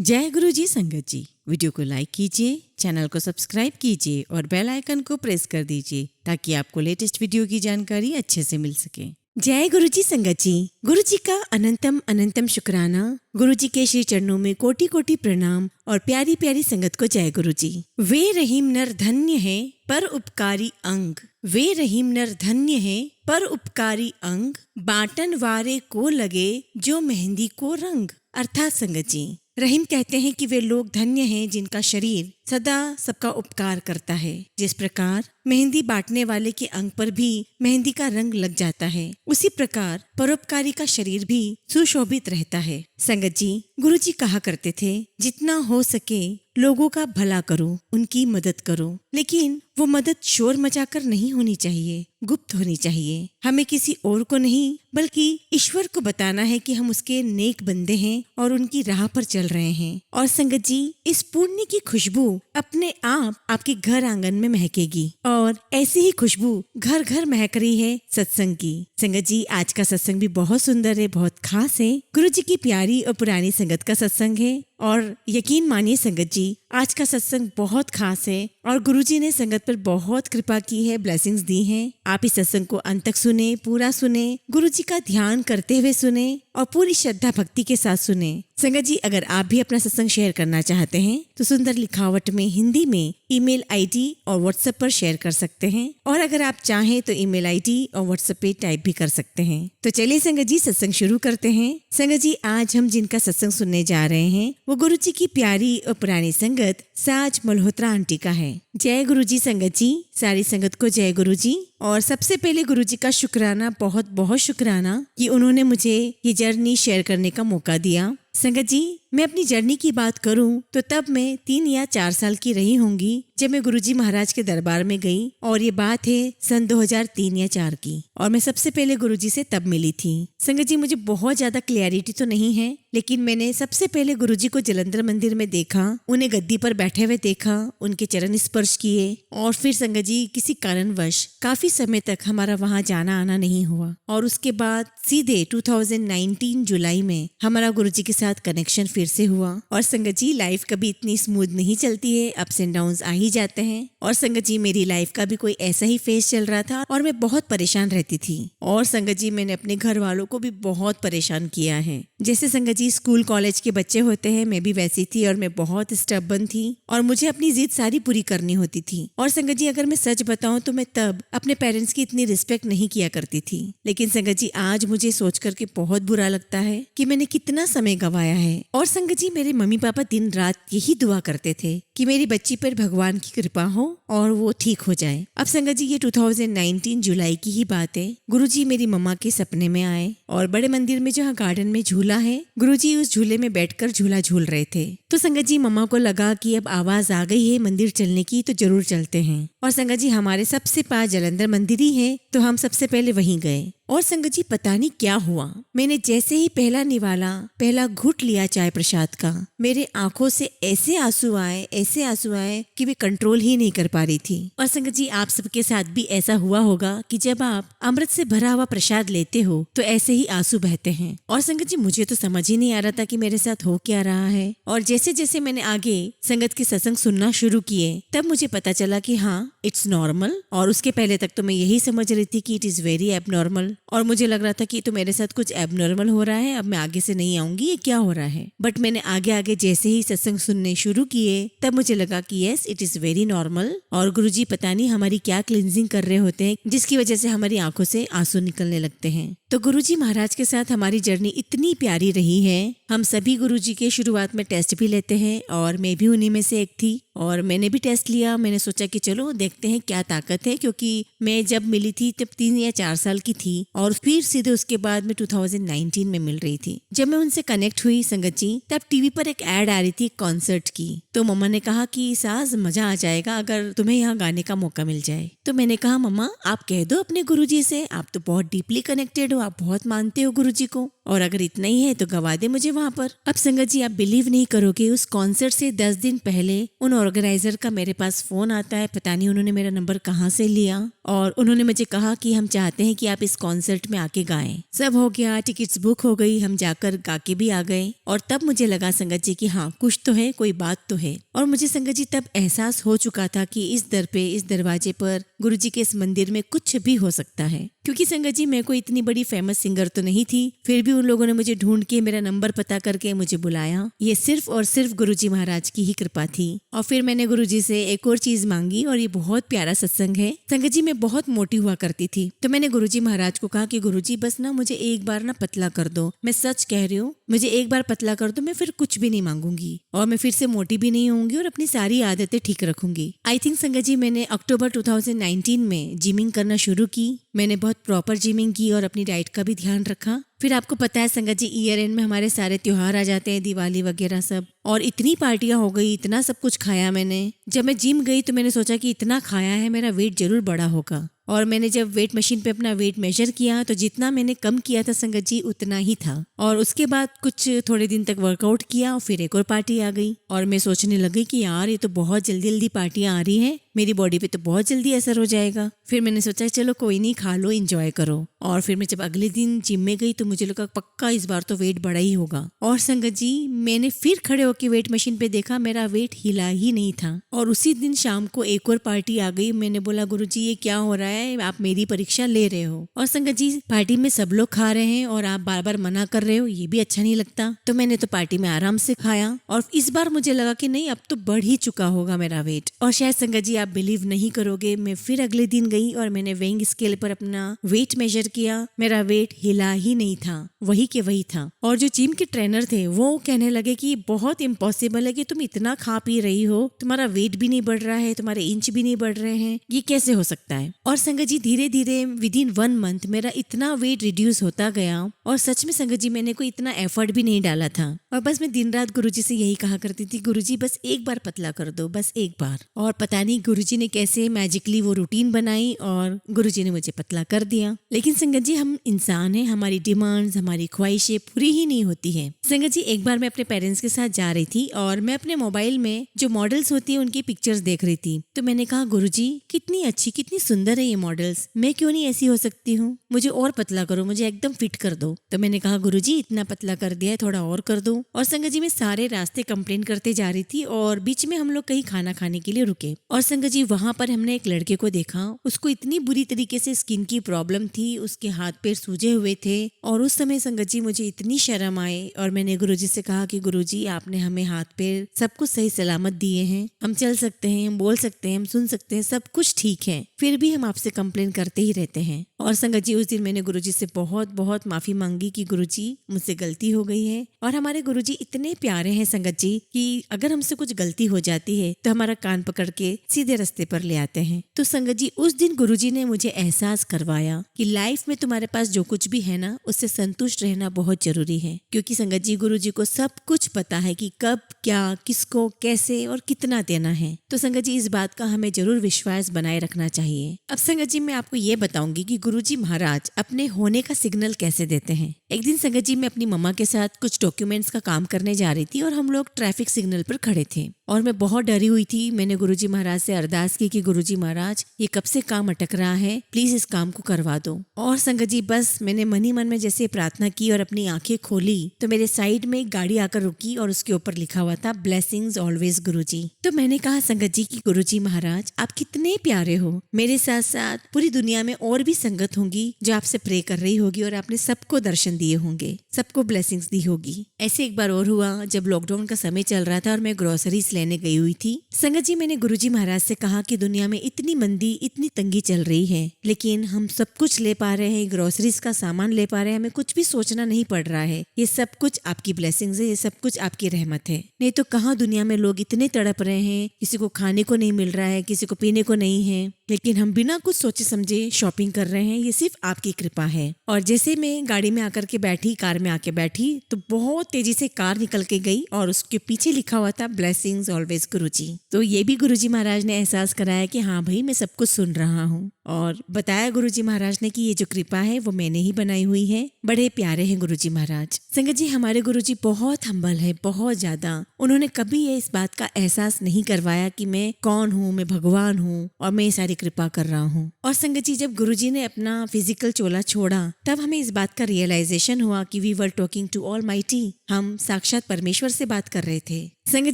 जय गुरु जी संगत जी। वीडियो को लाइक कीजिए, चैनल को सब्सक्राइब कीजिए और बेल आइकन को प्रेस कर दीजिए ताकि आपको लेटेस्ट वीडियो की जानकारी अच्छे से मिल सके। जय गुरु जी संगत जी। गुरु जी का अनंतम अनंतम शुक्राना। गुरु जी के श्री चरणों में कोटि कोटि प्रणाम और प्यारी प्यारी संगत को जय गुरु जी। वे रहीम नर धन्य है पर उपकारी अंग, वे रहीम नर धन्य है पर उपकारी अंग, बाटन वारे को लगे जो मेहंदी को रंग। अर्थात संगत जी, रहीम कहते हैं कि वे लोग धन्य हैं जिनका शरीर सदा सबका उपकार करता है। जिस प्रकार मेहंदी बांटने वाले के अंग पर भी मेहंदी का रंग लग जाता है, उसी प्रकार परोपकारी का शरीर भी सुशोभित रहता है। संगत जी, गुरु जी कहा करते थे, जितना हो सके लोगों का भला करो, उनकी मदद करो, लेकिन वो मदद शोर मचाकर नहीं होनी चाहिए, गुप्त होनी चाहिए। हमें किसी और को नहीं बल्कि ईश्वर को बताना है कि हम उसके नेक बंदे हैं और उनकी राह पर चल रहे हैं। और संगत जी, इस पुण्य की खुशबू अपने आप आपके घर आंगन में महकेगी और ऐसी ही खुशबू घर घर महक रही है सत्संग की। संगत जी, आज का सत्संग भी बहुत सुंदर है, बहुत खास है। गुरु जी की प्यारी और पुरानी संगत का सत्संग है और यकीन मानिए संगत जी, आज का सत्संग बहुत खास है और गुरु जी ने संगत पर बहुत कृपा की है, ब्लेसिंग्स दी हैं। आप इस सत्संग को अंत तक सुने, पूरा सुने, गुरु जी का ध्यान करते हुए सुने और पूरी श्रद्धा भक्ति के साथ सुने। संगत जी, अगर आप भी अपना सत्संग शेयर करना चाहते हैं तो सुंदर लिखावट में हिंदी में ईमेल आईडी और व्हाट्सएप पर शेयर कर सकते हैं, और अगर आप चाहें तो ईमेल आईडी और व्हाट्सएप पे टाइप भी कर सकते हैं। तो चलिए संगत जी, सत्संग शुरू करते हैं। संगत जी, आज हम जिनका सत्संग सुनने जा रहे हैं वो गुरु जी की प्यारी और पुरानी संगत साज मल्होत्रा आंटी का है। जय गुरु जी संगत जी, सारी संगत को जय गुरु जी। और सबसे पहले गुरु जी का शुक्राना, बहुत बहुत शुक्राना कि उन्होंने मुझे ये जर्नी शेयर करने का मौका दिया। संगत जी, मैं अपनी जर्नी की बात करूं तो तब मैं 3 या 4 साल की रही होंगी जब मैं गुरुजी महाराज के दरबार में गई, और ये बात है सन 2003 या 4 की, और मैं सबसे पहले गुरुजी से तब मिली थी। संगत जी, मुझे बहुत ज्यादा क्लियरिटी तो नहीं है, लेकिन मैंने सबसे पहले गुरुजी को जलंधर मंदिर में देखा, उन्हें गद्दी पर बैठे हुए देखा, उनके चरण स्पर्श किए, और फिर संगत जी किसी कारणवश काफी समय तक हमारा वहाँ जाना आना नहीं हुआ, और उसके बाद सीधे 2019 जुलाई में हमारा गुरुजी के साथ कनेक्शन फिर से हुआ। और संगत जी, लाइफ कभी इतनी स्मूथ नहीं चलती है, अप्स एंड डाउन्स आ ही जाते हैं। और संगत जी, मेरी लाइफ का भी कोई ऐसा ही फेज चल रहा था और मैं बहुत परेशान रहती थी। और संगत जी, मैंने अपने घर वालों को भी बहुत परेशान किया है। जैसे संगत जी स्कूल कॉलेज के बच्चे होते हैं, मैं भी वैसी थी और मैं बहुत स्टबर्न थी और मुझे अपनी जिद सारी पूरी करनी होती थी। और संगत जी, अगर मैं सच बताऊं तो मैं तब अपने पेरेंट्स की इतनी रिस्पेक्ट नहीं किया करती थी। लेकिन संगत जी, आज मुझे सोच करके बहुत बुरा लगता है कि मैंने कितना समय गंवाया है। और संगत जी, मेरे मम्मी पापा दिन रात यही दुआ करते थे कि मेरी बच्ची पर भगवान की कृपा हो और वो ठीक हो जाए। अब संगत जी, ये 2019 जुलाई की ही बात है। गुरुजी मेरी मम्मा के सपने में आए और बड़े मंदिर में जहाँ गार्डन में झूला है, गुरुजी उस झूले में बैठकर झूला झूल रहे थे। तो संगत जी, मम्मा को लगा कि अब आवाज आ गई है मंदिर चलने की, तो जरूर चलते हैं। और संगत जी, हमारे सबसे पास जलंधर मंदिर ही है, तो हम सबसे पहले वहीं गए। और संगत जी, पता नहीं क्या हुआ, मैंने जैसे ही पहला निवाला, पहला घुट लिया चाय प्रसाद का, मेरे आंखों से ऐसे आंसू आए कि वे कंट्रोल ही नहीं कर पा रही थी। और संगत जी, आप सबके साथ भी ऐसा हुआ होगा कि जब आप अमृत से भरा हुआ प्रसाद लेते हो तो ऐसे ही आंसू बहते हैं। और संगत जी, मुझे तो समझ ही नहीं आ रहा था कि मेरे साथ हो क्या रहा है। और जैसे जैसे मैंने आगे संगत के सत्संग सुनना शुरू किए, तब मुझे पता चला कि हाँ, इट्स नॉर्मल। और उसके पहले तक तो मैं यही समझ रही थी कि इट इज वेरी एबनॉर्मल, और मुझे लग रहा था कि तो मेरे साथ कुछ एबनॉर्मल हो रहा है, अब मैं आगे से नहीं आऊंगी, ये क्या हो रहा है। बट मैंने आगे आगे जैसे ही सत्संग सुनने शुरू किए, तब मुझे लगा कि yes, it is very normal. और गुरुजी पता नहीं हमारी क्या क्लींजिंग कर रहे होते हैं, जिसकी वजह से हमारी आंखों से आंसू निकलने लगते हैं। तो गुरुजी महाराज के साथ हमारी जर्नी इतनी प्यारी रही है। हम सभी गुरुजी के शुरुआत में टेस्ट भी लेते हैं और मैं भी उन्हीं में से एक थी, और मैंने भी टेस्ट लिया। मैंने सोचा कि चलो देखते हैं क्या ताकत है, क्योंकि मैं जब मिली थी तब 3 या 4 साल की थी, और फिर सीधे उसके बाद में 2019 में मिल रही थी। जब मैं उनसे कनेक्ट हुई संगत जी, तब टीवी पर एक ऐड आ रही थी कॉन्सर्ट की। तो मम्मा ने कहा कि साज मजा आ जाएगा अगर तुम्हें यहाँ गाने का मौका मिल जाए। तो मैंने कहा, मम्मा आप कह दो अपने गुरुजी से, आप तो बहुत डीपली कनेक्टेड हो, आप बहुत मानते हो गुरुजी को, और अगर इतना ही है तो गवा दे मुझे वहाँ पर। अब संगत जी, आप बिलीव नहीं करोगे, उस कॉन्सर्ट से 10 दिन पहले उन ऑर्गेनाइजर का मेरे पास फोन आता है। पता नहीं उन्होंने मेरा नंबर कहाँ से लिया, और उन्होंने मुझे कहा कि हम चाहते हैं कि आप इस कॉन्सर्ट में आके गाएं। सब हो गया, टिकट्स बुक हो गई, हम जाकर गा के भी आ गए। और तब मुझे लगा संगत जी कि हाँ, कुछ तो है, कोई बात तो है। और मुझे संगत जी तब एहसास हो चुका था कि इस दर पे, इस दरवाजे पर, गुरुजी के इस मंदिर में कुछ भी हो सकता है। क्योंकि संगत जी, मैं कोई इतनी बड़ी फेमस सिंगर तो नहीं थी, फिर भी उन लोगों ने मुझे ढूंढ के मेरा नंबर पता करके मुझे बुलाया। ये सिर्फ और सिर्फ गुरुजी महाराज की ही कृपा थी। और फिर मैंने गुरुजी से एक और चीज मांगी, और ये बहुत प्यारा सत्संग है। संगत जी, मैं बहुत मोटी हुआ करती थी, तो मैंने गुरुजी महाराज को कहा कि गुरुजी बस ना मुझे एक बार ना पतला कर दो। मैं सच कह रही हूँ, मुझे एक बार पतला कर दो, मैं फिर कुछ भी नहीं मांगूंगी और मैं फिर से मोटी भी नहीं होंगी और अपनी सारी आदतें ठीक रखूंगी। आई थिंक संगत जी, मैंने अक्टूबर 2019 में जिमिंग करना शुरू की। मैंने बहुत प्रॉपर जिमिंग की और अपनी डाइट का भी ध्यान रखा। फिर आपको पता है संगत जी, ईयर एंड में हमारे सारे त्योहार आ जाते हैं, दिवाली वगैरह सब, और इतनी पार्टियां हो गई, इतना सब कुछ खाया मैंने। जब मैं जिम गई तो मैंने सोचा कि इतना खाया है, मेरा वेट जरूर बड़ा होगा। और मैंने जब वेट मशीन पे अपना वेट मेजर किया तो जितना मैंने कम किया था संगत जी, उतना ही था। और उसके बाद कुछ थोड़े दिन तक वर्कआउट किया और फिर एक और पार्टी आ गई। और मैं सोचने लगी कि यार, ये तो बहुत जल्दी जल्दी पार्टियां आ रही हैं, मेरी बॉडी पे तो बहुत जल्दी असर हो जाएगा। फिर मैंने सोचा चलो कोई नहीं, खा लो, एंजॉय करो। और फिर मैं जब अगले दिन जिम में गई तो मुझे लगा पक्का इस बार तो वेट बड़ा ही होगा। और संगत जी, मैंने फिर खड़े होकर वेट मशीन पे देखा, मेरा वेट हिला ही नहीं था। और उसी दिन शाम को एक और पार्टी आ गई। मैंने बोला गुरुजी, ये क्या हो रहा है, आप मेरी परीक्षा ले रहे हो। और संगत जी, पार्टी में सब लोग खा रहे हैं और आप बार बार मना कर रहे हो, ये भी अच्छा नहीं लगता। तो मैंने तो पार्टी में आराम से खाया और इस बार मुझे लगा कि नहीं, अब तो बढ़ ही चुका होगा मेरा वेट। और शायद संगत जी, आप बिलीव नहीं करोगे, मैं फिर अगले दिन गई और मैंने वेइंग स्केल पर अपना वेट मेजर किया। मेरा वेट हिला ही नहीं था, वही के वही था। और जो जिम के ट्रेनर थे वो कहने लगे कि बहुत इम्पॉसिबल है कि तुम इतना खा पी रही हो, तुम्हारा वेट भी नहीं बढ़ रहा है, तुम्हारे इंच भी नहीं बढ़ रहे हैं, ये कैसे हो सकता है। और संगत जी, धीरे धीरे विद इन 1 मंथ मेरा इतना वेट रिड्यूस होता गया। और सच में संगत जी, मैंने कोई इतना एफर्ट भी नहीं डाला था। और बस मैं दिन रात गुरुजी से यही कहा करती थी, गुरुजी बस एक बार पतला कर दो, बस एक बार। और पता नहीं गुरुजी ने कैसे मैजिकली वो रूटीन बनाई और गुरुजी ने मुझे पतला कर दिया। लेकिन संगत जी, हम इंसान हैं, हमारी डिमांड्स, हमारी ख्वाहिशें पूरी ही नहीं होती है। संगत जी, एक बार मैं अपने पेरेंट्स के साथ जा रही थी और मैं अपने मोबाइल में जो मॉडल्स होती है उनकी पिक्चर्स देख रही थी। तो मैंने कहा गुरुजी, कितनी अच्छी, कितनी सुंदर है ये मॉडल्स, मैं क्यों नहीं ऐसी हो सकती हूँ, मुझे और पतला करो, मुझे एकदम फिट कर दो। तो मैंने कहा गुरुजी, इतना पतला कर दिया है, थोड़ा और कर दो। और संगत जी, मैं सारे रास्ते कंप्लेन करते जा रही थी और बीच में हम लोग कहीं खाना खाने के लिए रुके। और संगत जी, वहां पर हमने एक लड़के को देखा, उसको इतनी बुरी तरीके से स्किन की प्रॉब्लम थी, उसके हाथ पैर सूजे हुए थे। और उस समय संगत जी, मुझे इतनी शर्म आए और मैंने गुरुजी से कहा कि गुरुजी, आपने हमें हाथ पैर सब कुछ सही सलामत दिए हैं, हम चल सकते हैं, हम बोल सकते हैं, हम सुन सकते हैं, सब कुछ ठीक है, फिर भी हम आपसे कंप्लेन करते ही रहते हैं। और संगत जी, उस दिन मैंने गुरुजी से बहुत बहुत माफी मांगी कि गुरुजी, मुझसे गलती हो गई है। और हमारे गुरुजी इतने प्यारे हैं संगत जी कि अगर हमसे कुछ गलती हो जाती है तो हमारा कान पकड़ के सीधे रास्ते पर ले आते हैं। तो संगत जी, उस दिन गुरुजी ने मुझे एहसास करवाया कि लाइफ में तुम्हारे पास जो कुछ भी है ना, उससे संतुष्ट रहना बहुत जरूरी है। क्योंकि संगत जी, गुरुजी को सब कुछ पता है कि कब, क्या, किसको, कैसे और कितना देना है। तो संगत जी, इस बात का हमें जरूर विश्वास बनाए रखना चाहिए। अब संगत जी, मैं आपको ये बताऊंगी कि गुरुजी महाराज अपने होने का सिग्नल कैसे देते हैं। एक दिन संगत जी, मैं अपनी मम्मा के साथ कुछ डॉक्यूमेंट्स का काम करने जा रही थी और हम लोग ट्रैफिक सिग्नल पर खड़े थे और मैं बहुत डरी हुई थी। मैंने गुरुजी महाराज से अरदास की कि गुरुजी महाराज, ये कब से काम अटक रहा है, प्लीज इस काम को करवा दो। और संगत जी, बस मैंने मन ही मन में जैसे प्रार्थना की और अपनी आंखें खोली तो मेरे साइड में एक गाड़ी आकर रुकी और उसके ऊपर लिखा हुआ था, ब्लेसिंग्स ऑलवेज गुरुजी। तो मैंने कहा संगत जी कि गुरुजी महाराज, आप कितने प्यारे हो, मेरे साथ साथ पूरी दुनिया में और भी संगत होंगी जो आपसे प्रे कर रही होगी और आपने सबको दर्शन दिए होंगे, सबको ब्लेसिंग्स दी होगी। ऐसे एक बार और हुआ जब लॉकडाउन का समय चल रहा था और मैं ग्रोसरीज लेने गई हुई थी। संगत जी, मैंने गुरुजी महाराज से कहा कि दुनिया में इतनी मंदी, इतनी तंगी चल रही है, लेकिन हम सब कुछ ले पा रहे हैं, ग्रोसरीज का सामान ले पा रहे हैं, हमें कुछ भी सोचना नहीं पड़ रहा है। ये सब कुछ आपकी ब्लेसिंग्स है, ये सब कुछ आपकी रहमत है। नहीं तो कहाँ दुनिया में लोग इतने तड़प रहे हैं, किसी को खाने को नहीं मिल रहा है, किसी को पीने को नहीं है, लेकिन हम बिना कुछ सोचे समझे शॉपिंग कर रहे हैं। ये सिर्फ आपकी कृपा है। और जैसे मैं गाड़ी में आकर के बैठी, कार में आके बैठी, तो बहुत तेजी से कार निकल के गई और उसके पीछे लिखा हुआ था, ब्लेसिंग्स ऑलवेज गुरुजी। तो ये भी गुरुजी महाराज ने एहसास कराया कि हाँ भाई, मैं सब कुछ सुन रहा हूँ। और बताया गुरुजी महाराज ने कि ये जो कृपा है वो मैंने ही बनाई हुई है। बड़े प्यारे हैं गुरुजी महाराज। संगत जी, हमारे गुरुजी बहुत हम्बल है, बहुत ज्यादा। उन्होंने कभी ये इस बात का एहसास नहीं करवाया कि मैं कौन हूँ, मैं भगवान हूँ और मैं ये सारी कृपा कर रहा हूँ। और संगत जी, जब गुरुजी ने अपना फिजिकल चोला छोड़ा तब हमें इस बात का रियलाइजेशन हुआ कि we were talking to almighty. हम साक्षात परमेश्वर से बात कर रहे थे। संगत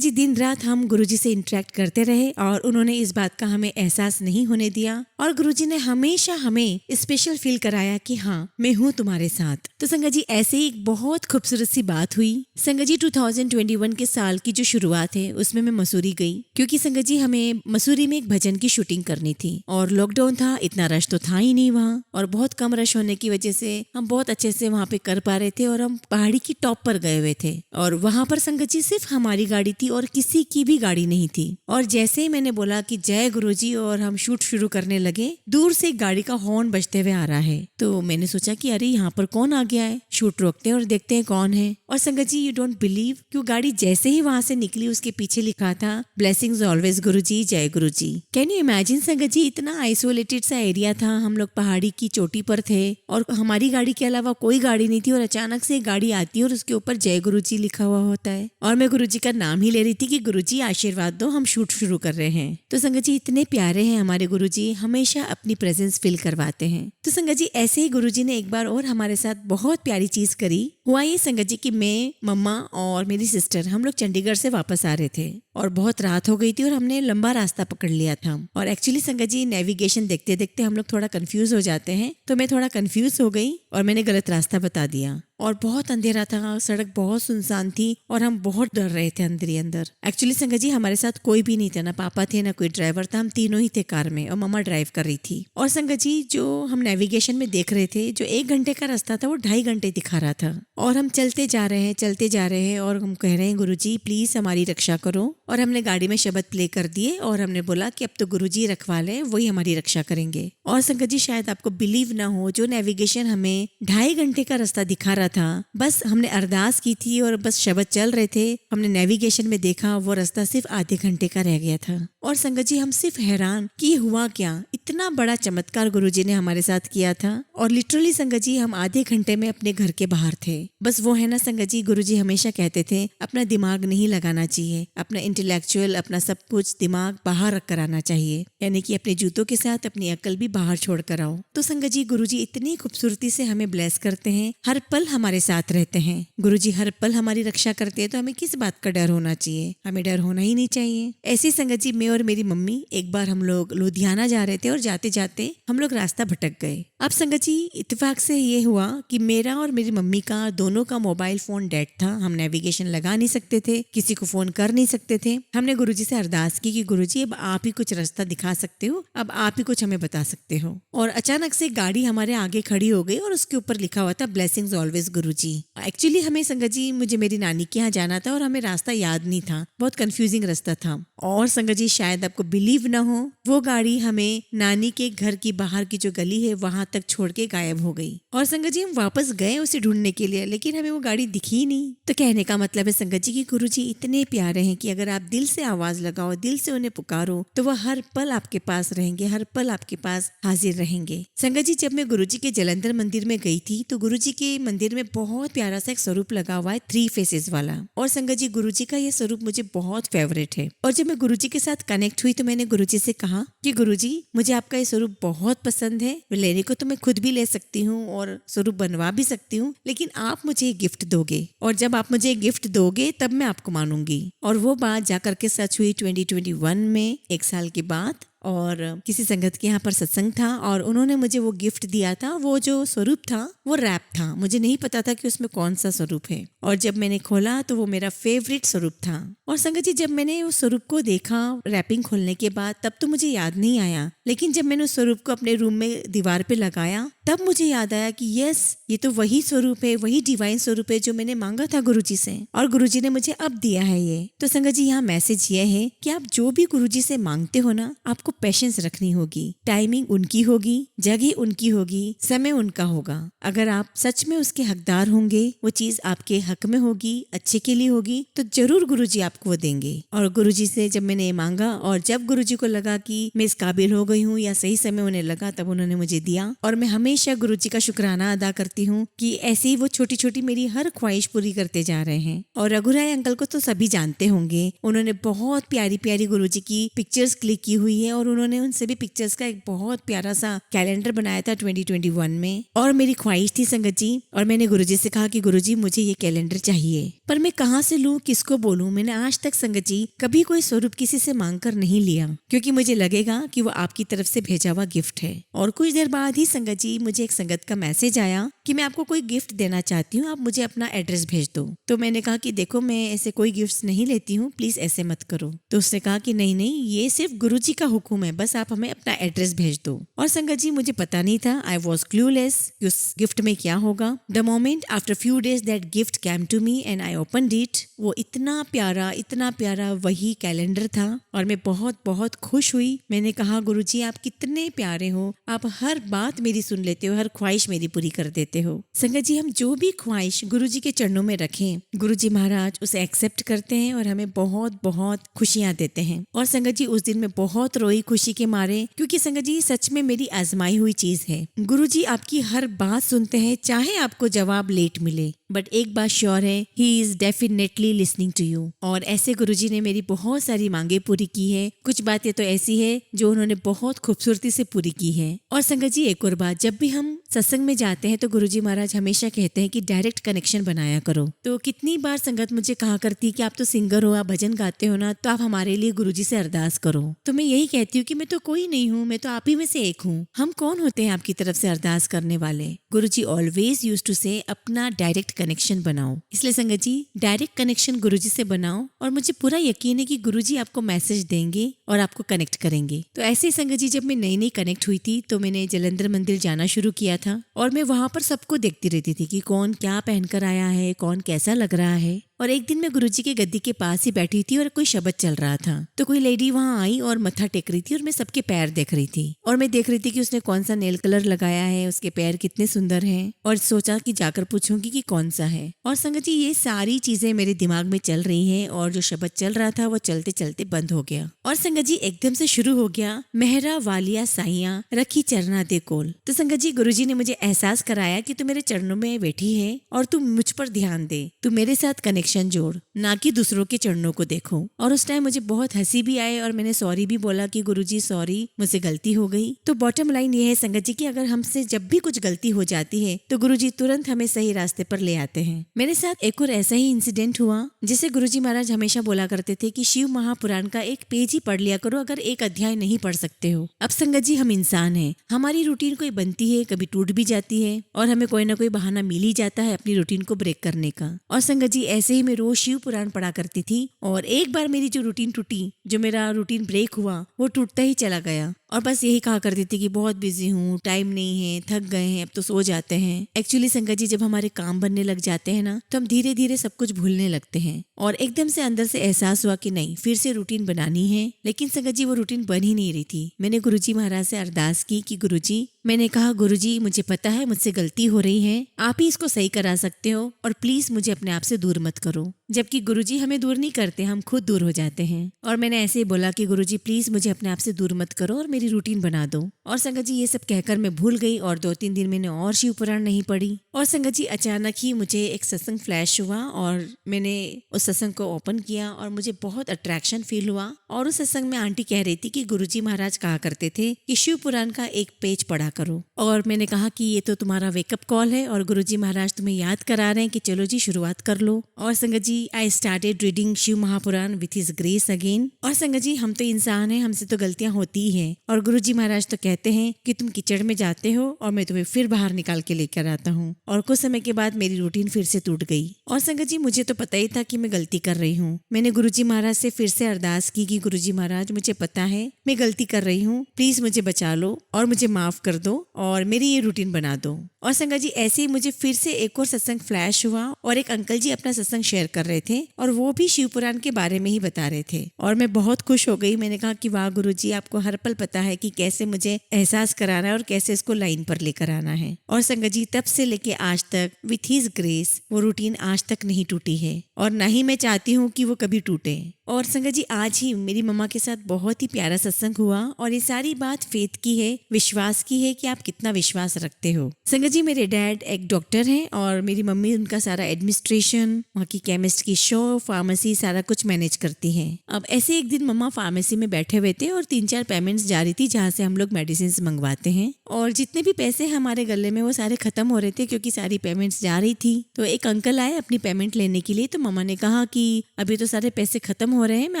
जी, दिन रात हम गुरुजी से इंटरेक्ट करते रहे और उन्होंने इस बात का हमें एहसास नहीं होने दिया। और गुरुजी ने हमेशा हमें स्पेशल फील कराया कि हाँ, मैं हूँ तुम्हारे साथ। तो संगत जी, ऐसे ही एक बहुत खूबसूरत सी बात हुई। संगत जी, 2021 के साल की जो शुरुआत है उसमें मैं मसूरी गई, क्योंकि संगत जी हमें मसूरी में एक भजन की शूटिंग करनी थी और लॉकडाउन था, इतना रश तो था ही नहीं वहाँ, और बहुत कम रश होने की वजह से हम बहुत अच्छे से वहाँ पे कर पा रहे थे। और हम पहाड़ी की टॉप पर गए हुए थे और वहाँ पर संगत जी सिर्फ हमारी गाड़ी थी और किसी की भी गाड़ी नहीं थी। और जैसे ही मैंने बोला कि जय गुरुजी और हम शूट शुरू करने लगे, दूर से एक गाड़ी का हॉर्न बजते हुए आ रहा है। तो मैंने सोचा कि अरे यहाँ पर कौन आ गया है, शूट रोकते हैं और देखते हैं कौन है। और संगत जी, यू डोंट बिलीव, कि गाड़ी जैसे ही वहां से निकली उसके पीछे लिखा था ब्लेसिंग्स ऑलवेज गुरुजी, जय गुरुजी। कैन यू इमेजिन संगत जी, इतना आइसोलेटेड सा एरिया था, हम लोग पहाड़ी की चोटी पर थे और हमारी गाड़ी के अलावा कोई गाड़ी नहीं थी और अचानक से एक गाड़ी आती है और उसके ऊपर जय गुरुजी लिखा हुआ होता है। और मैं गुरुजी का नाम ही ले रही थी कि गुरुजी आशीर्वाद दो, हम शूट शुरू कर रहे हैं। तो संगत जी, इतने प्यारे हैं हमारे गुरुजी, हमेशा अपनी प्रेजेंस फील करवाते हैं। तो संगत जी, ऐसे ही गुरुजी ने एक बार और हमारे साथ बहुत प्यारी चीज करी। हुआ ये संगत जी कि मैं, मम्मा और मेरी सिस्टर, हम लोग चंडीगढ़ से वापस आ रहे थे और बहुत रात हो गई थी और हमने लंबा रास्ता पकड़ लिया था। और एक्चुअली संगत जी, नेविगेशन देखते देखते हम लोग थोड़ा कंफ्यूज हो जाते हैं, तो मैं थोड़ा कंफ्यूज हो गई और मैंने गलत रास्ता बता दिया। और बहुत अंधेरा था, सड़क बहुत सुनसान थी और हम बहुत डर रहे थे अंदर ही अंदर। एक्चुअली संगत जी, हमारे साथ कोई भी नहीं था, ना पापा थे ना कोई ड्राइवर था, हम तीनों ही थे कार में और मम्मा ड्राइव कर रही थी। और संगत जी, जो हम नेविगेशन में देख रहे थे, जो 1 घंटे का रास्ता था वो 2.5 घंटे दिखा रहा था। और हम चलते जा रहे हैं और हम कह रहे हैं गुरुजी प्लीज हमारी रक्षा करो। और हमने गाड़ी में शब्द प्ले कर दिए और हमने बोला कि अब तो गुरुजी रखवा ले, वही हमारी रक्षा करेंगे। और संगत जी, शायद आपको बिलीव ना हो, जो नेविगेशन हमें 2.5 घंटे का रास्ता दिखा रहा था, बस हमने अरदास की थी और बस शब्द चल रहे थे, हमने नेविगेशन में देखा वो रास्ता सिर्फ आधे घंटे का रह गया था। और संगत जी, हम सिर्फ हैरान कि हुआ क्या, इतना बड़ा चमत्कार गुरुजी ने हमारे साथ किया था। और लिटरली संगत जी, हम आधे घंटे में अपने घर के बाहर थे। बस वो है ना संगत जी, गुरुजी हमेशा कहते थे अपना दिमाग नहीं लगाना चाहिए, अपना इंटेलेक्चुअल, अपना सब कुछ दिमाग बाहर रख कर आना चाहिए, यानी कि अपने जूतों के साथ अपनी अक्ल भी बाहर छोड़ कर आओ। तो संगत जी, गुरुजी इतनी खूबसूरती से हमें ब्लेस करते हैं, हर पल हमारे साथ रहते हैं। गुरुजी हर पल हमारी रक्षा करते हैं, तो हमें किस बात का डर होना चाहिए, हमें डर होना ही नहीं चाहिए। ऐसी संगत जी, मैं और मेरी मम्मी एक बार हम लोग लुधियाना जा रहे थे और जाते जाते हम लोग रास्ता भटक गए। अब संगत जी, इत्तेफाक से ये हुआ कि मेरा और मेरी मम्मी का दोनों का मोबाइल फोन डेड था, हम नेविगेशन लगा नहीं सकते थे, किसी को फोन कर नहीं सकते थे। हमने गुरुजी से अरदास की कि गुरुजी अब आप ही कुछ रास्ता दिखा सकते हो, अब आप ही कुछ हमें बता सकते हो। और अचानक से गाड़ी हमारे आगे खड़ी हो गई और उसके ऊपर लिखा हुआ था ब्लेसिंग्स ऑलवेज गुरुजी। एक्चुअली हमें संगत जी, मुझे मेरी नानी के यहाँ जाना था और हमें रास्ता याद नहीं था, बहुत कंफ्यूजिंग रास्ता था। और संगत जी, शायद आपको बिलीव ना हो, वो गाड़ी हमें नानी के घर की बाहर की जो गली है वहां तक छोड़ के गायब हो गई। और संगत जी, हम वापस गए उसे ढूंढने के लिए, लेकिन हमें वो गाड़ी दिखी नहीं। तो कहने का मतलब है संगत जी कि गुरुजी इतने प्यारे हैं कि अगर आप दिल से आवाज लगाओ, दिल से उन्हें पुकारो, तो वह हर पल आपके पास रहेंगे, हर पल आपके पास हाजिर रहेंगे। संगत जी, जब मैं गुरुजी के जलंधर मंदिर में गई थी तो गुरुजी के मंदिर में बहुत प्यारा सा एक स्वरूप लगा हुआ है, 3 फेसेस वाला। और संगत जी, गुरुजी का ये स्वरूप मुझे बहुत फेवरेट है। और जब मैं गुरुजी के साथ कनेक्ट हुई तो मैंने गुरुजी से कहा कि गुरुजी, मुझे आपका ये स्वरूप बहुत पसंद है, लेने को तो मैं खुद भी ले सकती हूँ और स्वरूप बनवा भी सकती हूँ, लेकिन आप मुझे गिफ्ट दोगे और जब आप मुझे गिफ्ट दोगे तब मैं आपको मानूंगी। और वो बात जाकर के सच हुई 2021 में, 1 साल के बाद। और किसी संगत के यहाँ पर सत्संग था और उन्होंने मुझे वो गिफ्ट दिया था। वो जो स्वरूप था वो रैप था, मुझे नहीं पता था कि उसमें कौन सा स्वरूप है। और जब मैंने खोला तो वो मेरा फेवरेट स्वरूप था। और संगत जी, जब मैंने उस स्वरूप को देखा रैपिंग खोलने के बाद, तब तो मुझे याद नहीं आया, लेकिन जब मैंने उस स्वरूप को अपने रूम में दीवार पे लगाया तब मुझे याद आया कि यस, ये तो वही स्वरूप है, वही डिवाइन स्वरूप है जो मैंने मांगा था गुरुजी से, और गुरुजी ने मुझे अब दिया है ये। तो संगत जी, यहाँ मैसेज ये है कि आप जो भी गुरुजी से मांगते हो ना, आपको पेशेंस रखनी होगी, टाइमिंग उनकी होगी, जगह उनकी होगी, समय उनका होगा। अगर आप सच में उसके हकदार होंगे, वो चीज आपके हक में होगी, अच्छे के लिए होगी, तो जरूर गुरुजी आपको वो देंगे। और गुरुजी से जब मैंने मांगा और जब गुरुजी को लगा कि मैं इस काबिल हो गई हूँ या सही समय उन्हें लगा, तब उन्होंने मुझे दिया। और मैं हमेशा गुरुजी का शुक्राना अदा करती हूँ कि ऐसे ही वो छोटी छोटी मेरी हर ख्वाहिश पूरी करते जा रहे हैं। और रघुराय अंकल को तो सभी जानते होंगे, उन्होंने बहुत प्यारी प्यारी गुरुजी की पिक्चर्स क्लिक की हुई है और उन्होंने उन सभी पिक्चर्स का एक बहुत प्यारा सा कैलेंडर बनाया था 2021 में। और मेरी ख्वाहिश थी संगत जी, और मैंने गुरुजी से कहा कि गुरुजी मुझे ये कैलेंडर चाहिए, पर मैं कहाँ से लूँ, किसको बोलूँ। मैंने आज तक संगत जी कभी कोई स्वरूप किसी से मांग कर नहीं लिया, क्योंकि मुझे लगेगा कि वो आपकी तरफ से भेजा हुआ गिफ्ट है। और कुछ देर बाद ही संगत जी मुझे एक संगत का मैसेज आया कि मैं आपको कोई गिफ्ट देना चाहती हूँ, आप मुझे अपना एड्रेस भेज दो। तो मैंने कहा कि देखो मैं ऐसे कोई गिफ्ट्स नहीं लेती हूँ, प्लीज ऐसे मत करो। तो उसने कहा कि नहीं नहीं, ये सिर्फ गुरुजी का हुक्म है, बस आप हमें अपना एड्रेस भेज दो। और संगत जी मुझे पता नहीं था, आई वॉज क्लूलेस कि उस गिफ्ट में क्या होगा। The moment after few days that gift came to me and I opened it, वो इतना प्यारा वही कैलेंडर था और मैं बहुत बहुत खुश हुई। मैंने कहा गुरुजी आप कितने प्यारे हो, आप हर बात मेरी सुन लेते हो, हर ख्वाहिश मेरी पूरी कर देते हो। संगत जी हम जो भी ख्वाहिश गुरुजी के चरणों में रखें, गुरुजी महाराज उसे एक्सेप्ट करते हैं और हमें बहुत बहुत खुशियां देते हैं। और संगत जी उस दिन मैं बहुत रोई खुशी के मारे, क्योंकि संगत जी सच में मेरी आजमाई हुई चीज है। गुरुजी आपकी हर बात सुनते हैं, चाहे आपको जवाब लेट मिले, बट एक बात श्योर है, he is definitely listening to you. और ऐसे गुरुजी ने मेरी बहुत सारी मांगे पूरी की है। कुछ बातें तो ऐसी है जो उन्होंने बहुत खूबसूरती से पूरी की है। और संगत जी एक और बात, जब भी हम सत्संग में जाते हैं तो गुरुजी महाराज हमेशा कहते हैं कि डायरेक्ट कनेक्शन बनाया करो। तो कितनी बार संगत मुझे कहा करती कि आप तो सिंगर हो, आप भजन गाते हो ना, तो आप हमारे लिए गुरुजी से अरदास करो। तो मैं यही कहती हूँ कि मैं तो कोई नहीं हूँ, मैं तो आप ही में से एक हूँ। हम कौन होते हैं आपकी तरफ से अरदास करने वाले। गुरुजी ऑलवेज यूज्ड टू से अपना डायरेक्ट कनेक्शन बनाओ। इसलिए संगत जी डायरेक्ट कनेक्शन गुरुजी से बनाओ, और मुझे पूरा यकीन है कि गुरुजी आपको मैसेज देंगे और आपको कनेक्ट करेंगे। तो ऐसे ही संगत जी जब मैं नई नई कनेक्ट हुई थी तो मैंने जलंधर मंदिर जाना शुरू किया था, और मैं वहां पर सबको देखती रहती थी कि कौन क्या पहनकर आया है, कौन कैसा लग रहा है। और एक दिन मैं गुरुजी के गद्दी के पास ही बैठी थी और कोई शब्द चल रहा था, तो कोई लेडी वहां आई और मत्था टेक रही थी और मैं सबके पैर देख रही थी। और मैं देख रही थी कि उसने कौन सा नेल कलर लगाया है, उसके पैर कितने सुंदर हैं, और सोचा कि जाकर पूछूंगी कि कौन सा है। और संगत जी ये सारी चीजें मेरे दिमाग में चल रही हैं, और जो शब्द चल रहा था वो चलते चलते बंद हो गया। और संगत जी एकदम से शुरू हो गया, मेहरा वालिया साइया रखी चरना दे कोल। तो संगत जी गुरुजी ने मुझे एहसास कराया कि तू मेरे चरणों में बैठी है और तू मुझ पर ध्यान दे, तू मेरे साथ कनेक्शन जोड़, ना कि दूसरों के चरणों को देखो। और उस टाइम मुझे बहुत हंसी भी आए और मैंने सॉरी भी बोला कि गुरुजी सॉरी, मुझसे गलती हो गई। तो बॉटम लाइन ये है संगत जी कि अगर हमसे जब भी कुछ गलती हो जाती है तो गुरुजी तुरंत हमें सही रास्ते पर ले आते हैं। मेरे साथ एक और ऐसा ही इंसिडेंट हुआ, जिसे गुरुजी महाराज हमेशा बोला करते थे कि शिव महापुराण का एक पेज ही पढ़ लिया करो अगर एक अध्याय नहीं पढ़ सकते हो। अब संगत जी हम इंसान हैं, हमारी रूटीन कोई बनती है, कभी टूट भी जाती है, और हमें कोई ना कोई बहाना मिल ही जाता है अपनी रूटीन को ब्रेक करने का। और संगत जी ऐसे ही मैं रोज शिव पुराण पढ़ा करती थी, और एक बार मेरी जो रूटीन टूटी, जो मेरा रूटीन ब्रेक हुआ, वो टूटता ही चला गया। और बस यही कहा करती थी कि बहुत बिजी हूँ, टाइम नहीं है, थक गए हैं, अब तो सो जाते हैं। एक्चुअली संगत जी जब हमारे काम बनने लग जाते हैं ना, तो हम धीरे धीरे सब कुछ भूलने लगते हैं, और एकदम से अंदर से एहसास हुआ कि नहीं फिर से रूटीन बनानी है। लेकिन संगत जी वो रूटीन बन ही नहीं रही थी। मैंने गुरुजी महाराज से अरदास की कि गुरुजी, मैंने कहा गुरुजी मुझे पता है मुझसे गलती हो रही है, आप ही इसको सही करा सकते हो, और प्लीज मुझे अपने आप से दूर मत करो। जबकि गुरुजी हमें दूर नहीं करते, हम खुद दूर हो जाते हैं। और मैंने ऐसे ही बोला कि गुरुजी प्लीज मुझे अपने आप से दूर मत करो और मेरी रूटीन बना दो। और संगत जी ये सब कहकर मैं भूल गई, और 2-3 दिन मैंने और शिव पुराण नहीं पढ़ी। और संगत जी अचानक ही मुझे एक सत्संग फ्लैश हुआ, और मैंने उस सत्संग को ओपन किया और मुझे बहुत अट्रैक्शन फील हुआ। और उस सत्संग में आंटी कह रही थी कि गुरुजी महाराज कहा करते थे कि शिव पुराण का एक पेज पढ़ा करो। और मैंने कहा कि ये तो तुम्हारा वेकअप कॉल है, और गुरुजी महाराज तुम्हें याद करा रहे हैं कि चलो जी शुरुआत कर लो। और संगत जी I started reading Shiv Mahapuran with his grace again. और संगत जी हम तो इंसान हैं, हमसे तो गलतियां होती ही हैं, और गुरुजी महाराज तो कहते हैं कि तुम कीचड़ में जाते हो और मैं तुम्हें फिर बाहर निकाल के लेकर आता हूँ। और कुछ समय के बाद मेरी रूटीन फिर से टूट गई। और संगत जी मुझे तो पता ही था कि मैं गलती कर रही हूँ। मैंने गुरुजी महाराज से फिर से अरदास की कि गुरुजी महाराज मुझे पता है मैं गलती कर रही हूँ, प्लीज मुझे बचा लो और मुझे माफ कर दो और मेरी ये रूटीन बना दो। और संगत जी ऐसे ही मुझे फिर से एक और सत्संग फ्लैश हुआ, और एक अंकल जी अपना सत्संग शेयर कर रहे थे और वो भी शिव पुराण के बारे में ही बता रहे थे और मैं बहुत खुश हो गई। मैंने कहा कि वाह गुरुजी, आपको हर पल पता है कि कैसे मुझे एहसास कराना है और कैसे इसको लाइन पर लेकर आना है। और संगत जी, तब से लेके आज तक विथ हिज ग्रेस वो रूटीन आज तक नहीं टूटी है और ना ही मैं चाहती हूँ कि वो कभी टूटे। और संगत जी, आज ही मेरी मम्मा के साथ बहुत ही प्यारा सत्संग हुआ और ये सारी बात फेथ की है, विश्वास की है कि आप कितना विश्वास रखते हो। संगत जी, मेरे डैड एक डॉक्टर हैं और मेरी मम्मी उनका सारा एडमिनिस्ट्रेशन, वहाँ की केमिस्ट की शॉप, फार्मेसी सारा कुछ मैनेज करती हैं। अब ऐसे एक दिन मम्मा फार्मेसी में बैठे हुए थे और 3-4 पेमेंट्स जा रही थी जहाँ से हम लोग मेडिसिन मंगवाते हैं और जितने भी पैसे हमारे गले में वो सारे खत्म हो रहे थे क्योंकि सारी पेमेंट्स जा रही थी। तो एक अंकल आए अपनी पेमेंट लेने के लिए। तो मम्मा ने कहा कि अभी तो सारे पैसे खत्म हो रहे हैं, मैं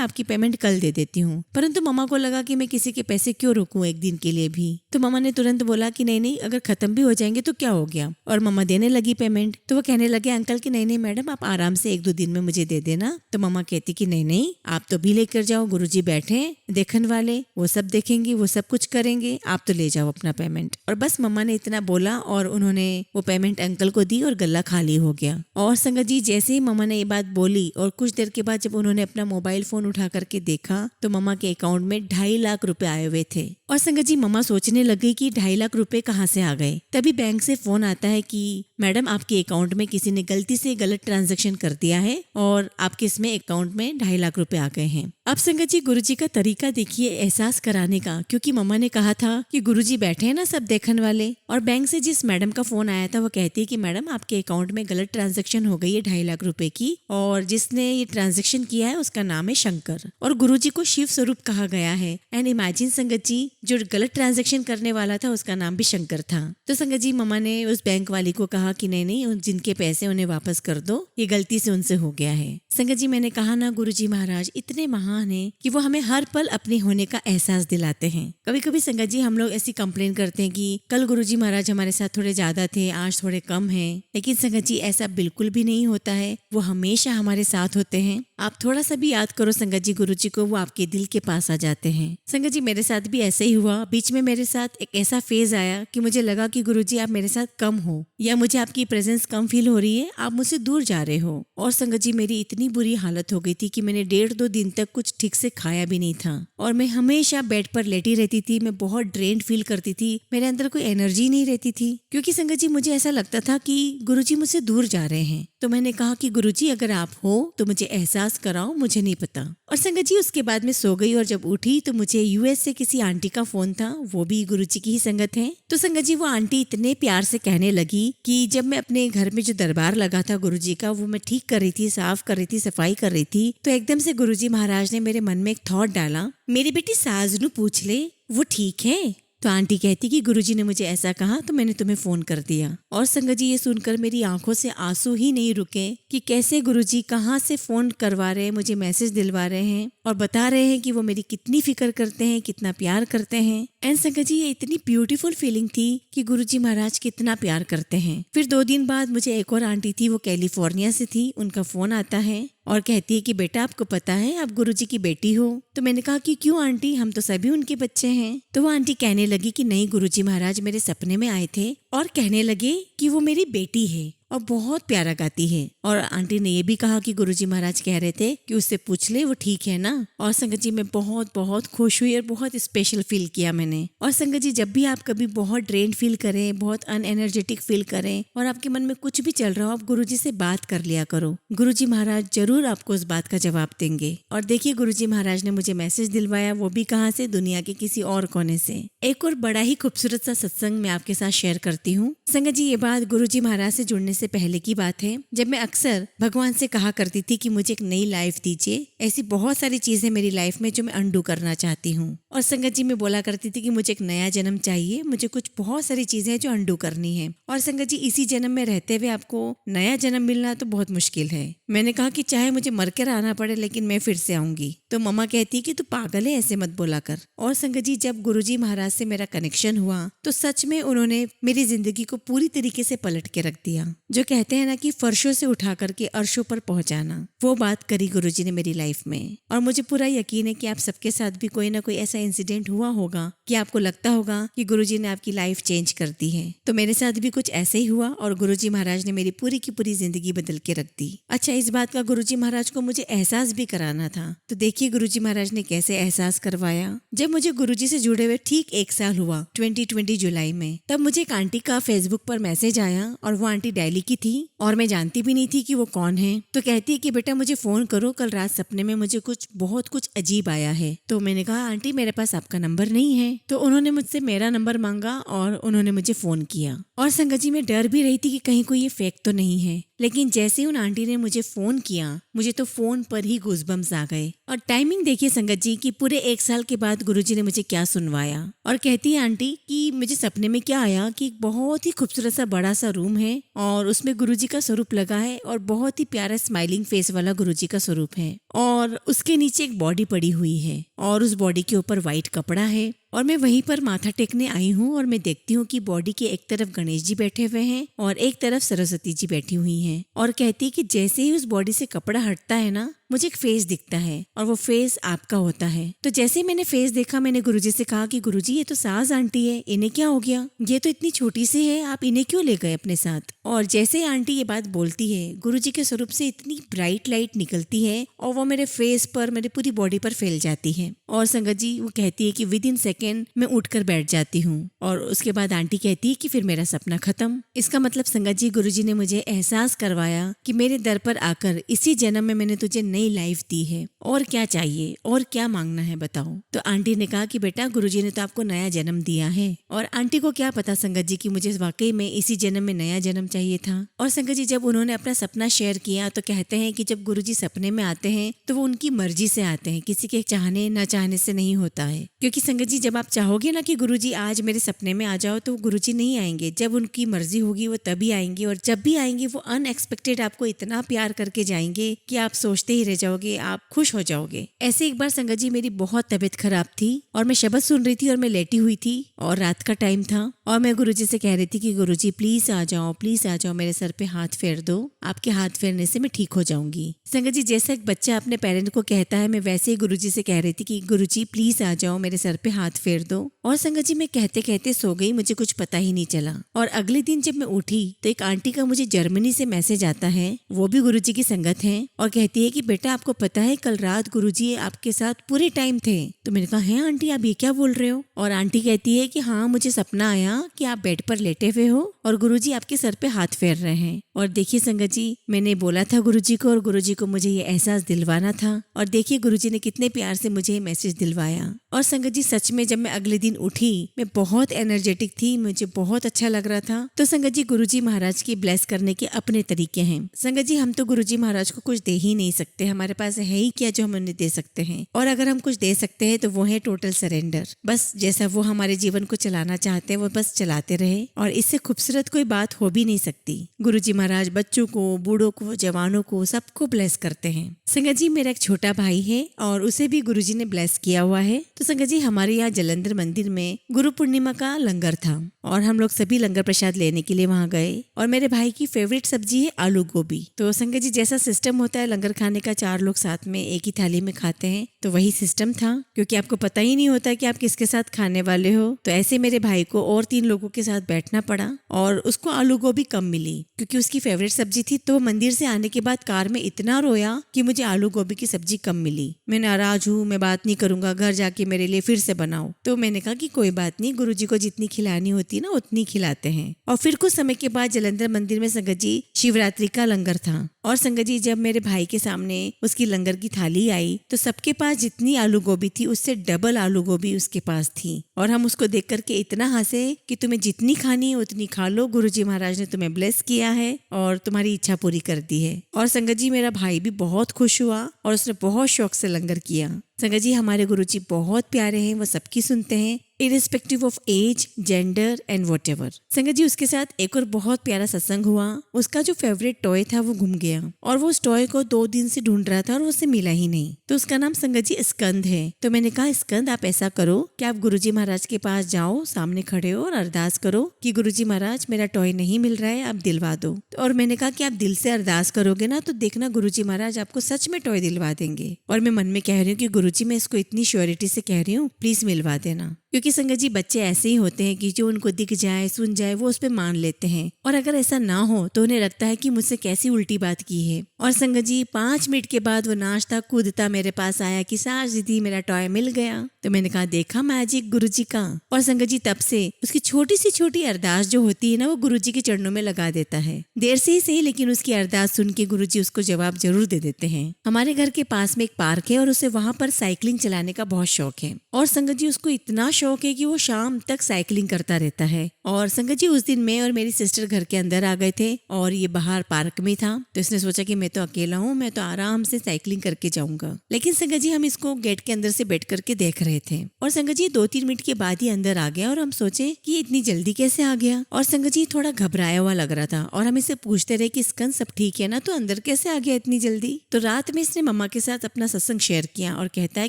आपकी पेमेंट कल दे देती हूँ। परंतु मम्मा को लगा कि मैं किसी के पैसे क्यों रोकूं एक दिन के लिए भी। तो मम्मा ने तुरंत बोला कि नहीं नहीं, अगर खत्म भी हो जाएंगे तो क्या हो गया। और मम्मा देने लगी पेमेंट। तो वो कहने लगे अंकल कि नहीं नहीं मैडम, आप आराम से 1-2 दिन में मुझे दे देना। तो मम्मा कहती कि नहीं नहीं, आप तो भी लेकर जाओ, गुरुजी बैठे देखने वाले, वो सब देखेंगे, वो सब कुछ करेंगे, आप तो ले जाओ अपना पेमेंट। और बस मम्मा ने इतना बोला और उन्होंने वो पेमेंट अंकल को दी और गल्ला खाली हो गया। और संगत जी, जैसे ही मम्मा ने ये बात बोली और कुछ देर के बाद जब उन्होंने अपना मोबाइल फोन उठा करके देखा तो मम्मा के अकाउंट में 2.5 लाख रुपए आए हुए थे। और संगत जी, मम्मा सोचने लगी कि 2.5 लाख रुपए कहाँ से आ गए। तभी बैंक से फोन आता है कि मैडम, आपके अकाउंट में किसी ने गलती से गलत ट्रांजैक्शन कर दिया है और आपके इसमें अकाउंट में 2.5 लाख रुपए आ गए हैं। अब संगत जी, गुरुजी का तरीका देखिए एहसास कराने का, क्योंकि मम्मा ने कहा था कि गुरुजी बैठे हैं ना सब देखने वाले। और बैंक से जिस मैडम का फोन आया था वो कहती है कि मैडम, आपके अकाउंट में गलत ट्रांजैक्शन हो गई है 2.5 लाख रुपए की और जिसने ये ट्रांजैक्शन किया है उसका नाम है शंकर और गुरुजी को शिव स्वरूप कहा गया है। एंड इमेजिन संगत जी, जो गलत ट्रांजैक्शन करने वाला था उसका नाम भी शंकर था। तो संगत जी, मम्मा ने उस बैंक वाली को कहा कि नहीं नहीं, जिनके पैसे उन्हें वापस कर दो, ये गलती से उनसे हो गया है। संगत जी, मैंने कहा ना गुरुजी महाराज इतने महान हैं कि वो हमें हर पल अपने होने का एहसास दिलाते हैं। कभी कभी संगत जी हम लोग ऐसी कंप्लेन करते हैं कि कल गुरुजी महाराज हमारे साथ थोड़े ज्यादा थे, आज थोड़े कम हैं। लेकिन संगत जी, ऐसा बिल्कुल भी नहीं होता है, वो हमेशा हमारे साथ होते हैं। आप थोड़ा सा भी याद करो संगत जी गुरुजी को, वो आपके दिल के पास आ जाते हैं। संगत जी, मेरे साथ भी ऐसे ही हुआ। बीच में मेरे साथ एक ऐसा फेज आया कि मुझे लगा कि गुरुजी आप मेरे साथ कम हो या मुझे आपकी प्रेजेंस कम फील हो रही है, आप मुझसे दूर जा रहे हो। और संगत जी, मेरी इतनी बुरी हालत हो गई थी कि मैंने 1.5-2 दिन तक कुछ ठीक से खाया भी नहीं था और मैं हमेशा बेड पर लेटी रहती थी। मैं बहुत ड्रेन्ड फील करती थी, मेरे अंदर कोई एनर्जी नहीं रहती थी क्योंकि संगत जी मुझे ऐसा लगता था कि गुरुजी मुझसे दूर जा रहे हैं। तो मैंने कहा कि गुरुजी अगर आप हो तो मुझे एहसास कराओ, मुझे नहीं पता। और संगत जी, उसके बाद मैं सो गई और जब उठी तो मुझे यूएस से किसी आंटी का फोन था, वो भी गुरुजी की ही संगत है। तो संगत जी, वो आंटी इतने प्यार से कहने लगी कि जब मैं अपने घर में जो दरबार लगा था गुरुजी का, वो मैं ठीक कर रही थी, साफ कर रही थी, सफाई कर रही थी, तो एकदम से गुरुजी महाराज ने मेरे मन में एक थॉट डाला, मेरी बेटी साजनू पूछ ले वो ठीक है। तो आंटी कहती कि गुरुजी ने मुझे ऐसा कहा तो मैंने तुम्हें फोन कर दिया। और संगत जी, ये सुनकर मेरी आंखों से आंसू ही नहीं रुके कि कैसे गुरुजी कहाँ से फोन करवा रहे हैं, मुझे मैसेज दिलवा रहे हैं और बता रहे हैं कि वो मेरी कितनी फिक्र करते हैं, कितना प्यार करते हैं। एंड संगत जी, ये इतनी ब्यूटीफुल फीलिंग थी कि गुरुजी महाराज कितना प्यार करते हैं। फिर 2 दिन बाद मुझे एक और आंटी थी, वो कैलिफोर्निया से थी, उनका फोन आता है और कहती है कि बेटा आपको पता है आप गुरुजी की बेटी हो। तो मैंने कहा कि क्यों आंटी, हम तो सभी उनके बच्चे हैं। तो वो आंटी कहने लगी कि नहीं, गुरुजी महाराज मेरे सपने में आए थे और कहने लगे कि वो मेरी बेटी है और बहुत प्यारा गाती है। और आंटी ने ये भी कहा कि गुरुजी महाराज कह रहे थे कि उससे पूछ ले वो ठीक है ना। और संगत जी, मैं बहुत बहुत खुश हुई और बहुत स्पेशल फील किया मैंने। और संगत जी, जब भी आप कभी बहुत ड्रेन फील करें, बहुत अनएनर्जेटिक फील करें और आपके मन में कुछ भी चल रहा हो, आप गुरुजी से बात कर लिया करो, गुरुजी महाराज जरूर आपको उस बात का जवाब देंगे। और देखिए, गुरुजी महाराज ने मुझे मैसेज दिलवाया, वो भी कहाँ से, दुनिया के किसी और कोने से। एक और बड़ा ही खूबसूरत सा सत्संग मैं आपके साथ शेयर करती हूँ। संगत जी, ये बात गुरुजी महाराज से जुड़ने से पहले की बात है, जब मैं अक्सर भगवान से कहा करती थी कि मुझे एक नई लाइफ दीजिए। ऐसी बहुत सारी चीजें मेरी लाइफ में जो मैं अंडू करना चाहती हूँ। और संगत जी, मैं बोला करती थी कि मुझे एक नया जन्म चाहिए, मुझे कुछ बहुत सारी चीजें जो अंडू करनी है। और संगत जी, इसी जन्म में रहते हुए आपको नया जन्म मिलना तो बहुत मुश्किल है। मैंने कहा कि चाहे मुझे मर कर आना पड़े लेकिन मैं फिर से आऊंगी। तो मम्मा कहती कि तू पागल है, ऐसे मत बोला कर। और संगत जी, जब गुरुजी महाराज से मेरा कनेक्शन हुआ तो सच में उन्होंने मेरी जिंदगी को पूरी तरीके से पलट के रख दिया। जो कहते हैं ना कि फर्शों से उठा करके अर्शों पर पहुंचाना, वो बात करी गुरुजी ने मेरी लाइफ में। और मुझे पूरा यकीन है कि आप सबके साथ भी कोई ना कोई ऐसा इंसिडेंट हुआ होगा कि आपको लगता होगा कि गुरुजी ने आपकी लाइफ चेंज कर दी है। तो मेरे साथ भी कुछ ऐसे ही हुआ और गुरुजी महाराज ने मेरी पूरी की पूरी जिंदगी बदल के रख दी। अच्छा, इस बात का गुरुजी महाराज को मुझे एहसास भी कराना था। तो देखिए गुरुजी महाराज ने कैसे एहसास करवाया। जब मुझे गुरुजी से जुड़े हुए ठीक 1 साल हुआ 2020 जुलाई में, तब मुझे एक आंटी का फेसबुक पर मैसेज आया और वो आंटी दिल्ली की थी और मैं जानती भी नहीं थी कि वो कौन है। तो कहती है कि बेटा मुझे फोन करो, कल रात सपने में मुझे बहुत कुछ अजीब आया है। तो मैंने कहा आंटी मेरे पास आपका नंबर नहीं है। तो उन्होंने मुझसे मेरा नंबर मांगा और उन्होंने मुझे फोन किया। और संगत जी मैं डर भी रही थी कि कहीं कोई ये फेक तो नहीं है, लेकिन जैसे उन आंटी ने मुझे फोन किया, मुझे तो फोन पर ही गूज़बम्स आ गए। और टाइमिंग देखिए संगत जी कि पूरे 1 साल के बाद गुरुजी ने मुझे क्या सुनवाया। और कहती है आंटी कि मुझे सपने में क्या आया कि एक बहुत ही खूबसूरत सा बड़ा सा रूम है और उसमें गुरुजी का स्वरूप लगा है और बहुत ही प्यारा स्माइलिंग फेस वाला गुरुजी का स्वरूप है और उसके नीचे एक बॉडी पड़ी हुई है और उस बॉडी के ऊपर व्हाइट कपड़ा है और मैं वहीं पर माथा टेकने आई हूँ और मैं देखती हूँ कि बॉडी के एक तरफ गणेश जी बैठे हुए हैं और एक तरफ सरस्वती जी बैठी हुई हैं। और कहती है कि जैसे ही उस बॉडी से कपड़ा हटता है ना, मुझे एक फेस दिखता है और वो फेस आपका होता है। तो जैसे ही मैंने फेस देखा, मैंने गुरुजी से कहा कि गुरुजी ये तो साज आंटी है, इन्हें क्या हो गया, ये तो इतनी छोटी सी है, आप इन्हें क्यों ले गए अपने साथ। और जैसे आंटी ये बात बोलती है, गुरुजी के स्वरूप से इतनी ब्राइट लाइट निकलती है और वो मेरे फेस पर, मेरे पूरी बॉडी पर फैल जाती है। और संगत जी वो कहती है कि विद इन सेकेंड मैं उठकर बैठ जाती हूँ। और उसके बाद आंटी कहती है कि फिर मेरा सपना खत्म। इसका मतलब संगत जी गुरुजी ने मुझे एहसास करवाया कि मेरे दर पर आकर इसी जन्म में मैंने तुझे नई लाइफ दी है, और क्या चाहिए और क्या मांगना है बताओ। तो आंटी ने कहा कि बेटा गुरुजी ने तो आपको नया जन्म दिया है। और आंटी को क्या पता संगत जी कि मुझे वाकई में इसी जन्म में नया जन्म चाहिए था। और संगत जी जब उन्होंने अपना सपना शेयर किया तो कहते हैं कि जब गुरुजी सपने में आते हैं तो वो उनकी मर्जी से आते हैं, किसी के चाहने न चाहने से नहीं होता है। क्योंकि संगत जी जब आप चाहोगे ना कि गुरुजी आज मेरे सपने में आ जाओ, तो गुरुजी नहीं आएंगे। जब उनकी मर्जी होगी वो तभी आएंगे, और जब भी आएंगे वो अनएक्सपेक्टेड आपको इतना प्यार करके जाएंगे कि आप सोचते ही रह जाओगे, आप खुश हो जाओगे। ऐसे एक बार संगत जी मेरी बहुत तबीयत खराब थी और मैं शब्द सुन रही थी और मैं लेटी हुई थी और रात का टाइम था और मैं गुरुजी से कह रही थी कि गुरुजी प्लीज आ जाओ, प्लीज आ जाओ, मेरे सर पे हाथ फेर दो, आपके हाथ फेरने से मैं ठीक हो जाऊंगी। संगत जी जैसा एक बच्चा अपने पेरेंट को कहता है, मैं वैसे ही गुरुजी से कह रही थी कि गुरुजी प्लीज आ जाओ, मेरे सर पे हाथ फेर दो। और संगत जी मैं कहते कहते सो गई, मुझे कुछ पता ही नहीं चला। और अगले दिन जब मैं उठी तो एक आंटी का मुझे जर्मनी से मैसेज आता है, वो भी गुरुजी की संगत है, और कहती है कि बेटा आपको पता है कल रात गुरुजी आपके साथ पूरे टाइम थे। तो मैंने कहा है आंटी आप ये क्या बोल रहे हो। और आंटी कहती है कि हाँ मुझे सपना आया कि आप बेड पर लेटे हुए हो और गुरुजी आपके सर पे हाथ फेर रहे हैं। और देखिए संगत जी मैंने बोला था गुरुजी को, और गुरुजी को मुझे ये एहसास दिलवाना था, और देखिए गुरुजी ने कितने प्यार से मुझे ये मैसेज दिलवाया। और संगत जी सच में जब मैं अगले दिन उठी मैं बहुत एनर्जेटिक थी, मुझे बहुत अच्छा लग रहा था। तो संगत जी गुरुजी महाराज की ब्लेस करने के अपने तरीके हैं। संगत जी हम तो गुरुजी महाराज को कुछ दे ही नहीं सकते, हमारे पास है ही क्या जो हम उन्हें दे सकते हैं। और अगर हम कुछ दे सकते हैं तो वो है टोटल सरेंडर। बस जैसा वो हमारे जीवन को चलाना चाहते हैं वो बस चलाते रहे, और इससे खूबसूरत कोई बात हो भी नहीं सकती। गुरुजी महाराज बच्चों को, बूढ़ों को, जवानों को सबको ब्लेस करते हैं। संगत जी मेरा एक छोटा भाई है और उसे भी गुरुजी ने ब्लेस किया हुआ है। तो संगत जी हमारे यहाँ जलंधर मंदिर में गुरु पूर्णिमा का लंगर था और हम लोग सभी लंगर प्रसाद लेने के लिए वहाँ गए, और मेरे भाई की फेवरेट सब्जी है आलू गोभी। तो संगत जी जैसा सिस्टम होता है लंगर खाने का, 4 लोग साथ में एक ही थाली में खाते हैं, तो वही सिस्टम था। क्योंकि आपको पता ही नहीं होता कि आप किसके साथ खाने वाले हो, तो ऐसे मेरे भाई को और 3 लोगों के साथ बैठना पड़ा और उसको आलू गोभी कम मिली क्योंकि उसकी फेवरेट सब्जी थी। तो मंदिर से आने के बाद कार में इतना रोया कि मुझे आलू गोभी की सब्जी कम मिली। मैं नाराज हूँ, मैं बात नहीं करूंगा, घर जाके मेरे लिए फिर से बनाओ। तो मैंने कहा कि कोई बात नहीं, गुरुजी को जितनी खिलानी होती है ना उतनी खिलाते हैं। और फिर कुछ समय के बाद जलंधर मंदिर में संगत जी शिवरात्रि का लंगर था, और संगत जी जब मेरे भाई के सामने उसकी लंगर की थाली आई तो सबके पास जितनी आलू गोभी थी उससे डबल आलू गोभी उसके पास थी। और हम उसको देख करके इतना हंसे कि तुम्हें जितनी खानी है उतनी खा लो, गुरुजी महाराज ने तुम्हें ब्लेस किया है और तुम्हारी इच्छा पूरी कर दी है। और संगत जी मेरा भाई भी बहुत खुश हुआ और उसने बहुत शौक से लंगर किया। संगत जी हमारे गुरुजी बहुत प्यारे हैं, वो सबकी सुनते हैं irrespective of age, gender and whatever. संगत जी उसके साथ एक और बहुत प्यारा सत्संग हुआ। उसका जो फेवरेट टॉय था वो गुम गया और वो उस टॉय को 2 दिन से ढूंढ रहा था और उससे मिला ही नहीं। तो उसका नाम संगत जी स्कंद है। तो मैंने कहा स्कंद आप ऐसा करो कि आप गुरुजी महाराज महाराज के पास जाओ, सामने खड़े हो और अरदास करो कि गुरुजी महाराज मेरा टॉय नहीं मिल रहा है, आप दिलवा दो। और मैंने कहा कि आप दिल से अरदास करोगे ना तो देखना गुरुजी महाराज आपको सच में टॉय दिलवा देंगे। और मैं मन में कह रही हूँ कि गुरुजी मैं इसको इतनी श्योरिटी से कह रही हूँ, प्लीज मिलवा देना। क्योंकि संगत जी बच्चे ऐसे ही होते हैं कि जो उनको दिख जाए सुन जाए वो उस पर मान लेते हैं, और अगर ऐसा ना हो तो उन्हें लगता है कि मुझसे कैसी उल्टी बात की है। और संगत जी 5 मिनट के बाद वो नाचता कूदता मेरे पास आया कि सास दीदी मेरा टॉय मिल गया। तो मैंने कहा देखा मैजिक गुरुजी का। और संगत जी तब से उसकी छोटी सी छोटी अरदास जो होती है ना वो गुरुजी के चरणों में लगा देता है। देर से ही सही लेकिन उसकी अरदास सुन के गुरुजी उसको जवाब जरूर दे देते हैं। हमारे घर के पास में एक पार्क है और उसे वहां पर साइकिलिंग चलाने का बहुत शौक है। और संगत जी उसको इतना शौक है कि वो शाम तक साइकिलिंग करता रहता है। और संगत जी उस दिन मैं और मेरी सिस्टर घर के अंदर आ गए थे और ये बाहर पार्क में था। तो इसने सोचा कि मैं तो अकेला हूँ, मैं तो आराम से साइकिलिंग करके जाऊंगा। लेकिन संगत जी हम इसको गेट के अंदर से बैठ करके देख रहे थे। और संगत जी 2-3 मिनट के बाद ही अंदर आ गया और हम सोचे कि ये इतनी जल्दी कैसे आ गया। और संगत जी थोड़ा घबराया हुआ लग रहा था और हम इसे पूछते रहे कि स्कंद सब ठीक है ना, तो अंदर कैसे आ गया इतनी जल्दी। तो रात में इसने मम्मा के साथ अपना सत्संग शेयर किया और कहता है